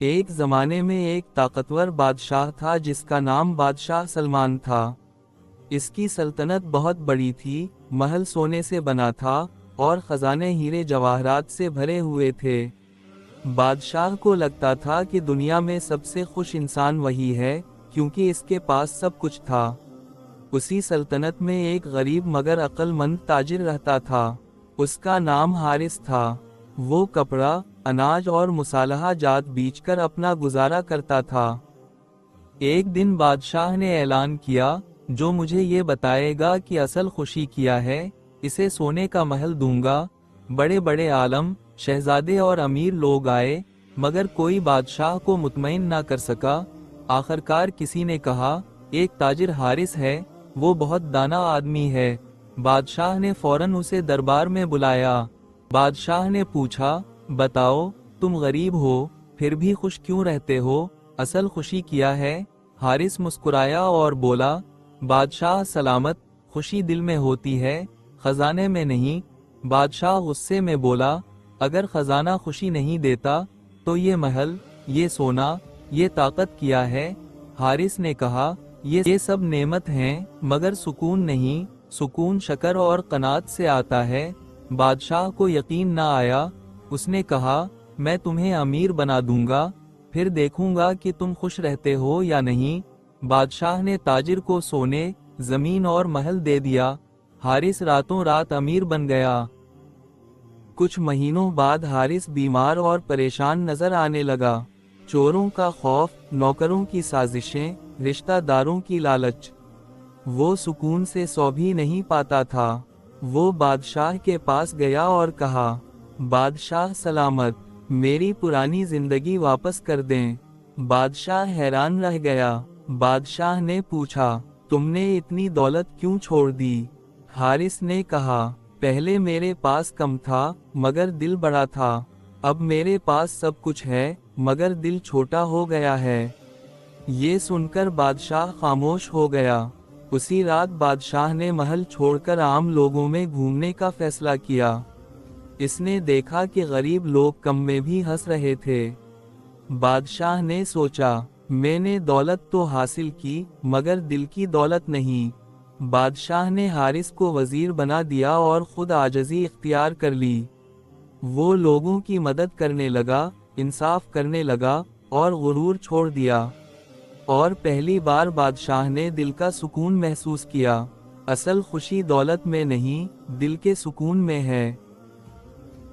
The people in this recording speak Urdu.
ایک زمانے میں ایک طاقتور بادشاہ تھا جس کا نام بادشاہ سلمان تھا۔ اس کی سلطنت بہت بڑی تھی، محل سونے سے بنا تھا اور خزانے ہیرے جواہرات سے بھرے ہوئے تھے۔ بادشاہ کو لگتا تھا کہ دنیا میں سب سے خوش انسان وہی ہے، کیونکہ اس کے پاس سب کچھ تھا۔ اسی سلطنت میں ایک غریب مگر عقل مند تاجر رہتا تھا۔ اس کا نام حارث تھا۔ وہ کپڑا، اناج اور مصالحہ جات بیچ کر اپنا گزارا کرتا تھا۔ ایک دن بادشاہ نے اعلان کیا، جو مجھے یہ بتائے گا کہ اصل خوشی کیا ہے، اسے سونے کا محل دوں گا۔ بڑے بڑے عالم، شہزادے اور امیر لوگ آئے، مگر کوئی بادشاہ کو مطمئن نہ کر سکا۔ آخرکار کسی نے کہا، ایک تاجر حارث ہے، وہ بہت دانا آدمی ہے۔ بادشاہ نے فوراً اسے دربار میں بلایا۔ بادشاہ نے پوچھا، بتاؤ، تم غریب ہو، پھر بھی خوش کیوں رہتے ہو؟ اصل خوشی کیا ہے؟ حارث مسکرایا اور بولا، بادشاہ سلامت، خوشی دل میں ہوتی ہے، خزانے میں نہیں۔ بادشاہ غصے میں بولا، اگر خزانہ خوشی نہیں دیتا تو یہ محل، یہ سونا، یہ طاقت کیا ہے؟ حارث نے کہا، یہ سب نعمت ہیں، مگر سکون نہیں۔ سکون شکر اور قناعت سے آتا ہے۔ بادشاہ کو یقین نہ آیا۔ اس نے کہا، میں تمہیں امیر بنا دوں گا، پھر دیکھوں گا کہ تم خوش رہتے ہو یا نہیں۔ بادشاہ نے تاجر کو سونے، زمین اور محل دے دیا۔ حارث راتوں رات امیر بن گیا۔ کچھ مہینوں بعد حارث بیمار اور پریشان نظر آنے لگا۔ چوروں کا خوف، نوکروں کی سازشیں، رشتہ داروں کی لالچ، وہ سکون سے سو بھی نہیں پاتا تھا۔ وہ بادشاہ کے پاس گیا اور کہا، بادشاہ سلامت، میری پرانی زندگی واپس کر دیں۔ بادشاہ حیران رہ گیا۔ بادشاہ نے پوچھا، تم نے اتنی دولت کیوں چھوڑ دی؟ حارث نے کہا، پہلے میرے پاس کم تھا، مگر دل بڑا تھا۔ اب میرے پاس سب کچھ ہے، مگر دل چھوٹا ہو گیا ہے۔ یہ سن کر بادشاہ خاموش ہو گیا۔ اسی رات بادشاہ نے محل چھوڑ کر عام لوگوں میں گھومنے کا فیصلہ کیا۔ اس نے دیکھا کہ غریب لوگ کم میں بھی ہنس رہے تھے۔ بادشاہ نے سوچا، میں نے دولت تو حاصل کی، مگر دل کی دولت نہیں۔ بادشاہ نے حارث کو وزیر بنا دیا اور خود عاجزی اختیار کر لی۔ وہ لوگوں کی مدد کرنے لگا، انصاف کرنے لگا اور غرور چھوڑ دیا۔ اور پہلی بار بادشاہ نے دل کا سکون محسوس کیا۔ اصل خوشی دولت میں نہیں، دل کے سکون میں ہے۔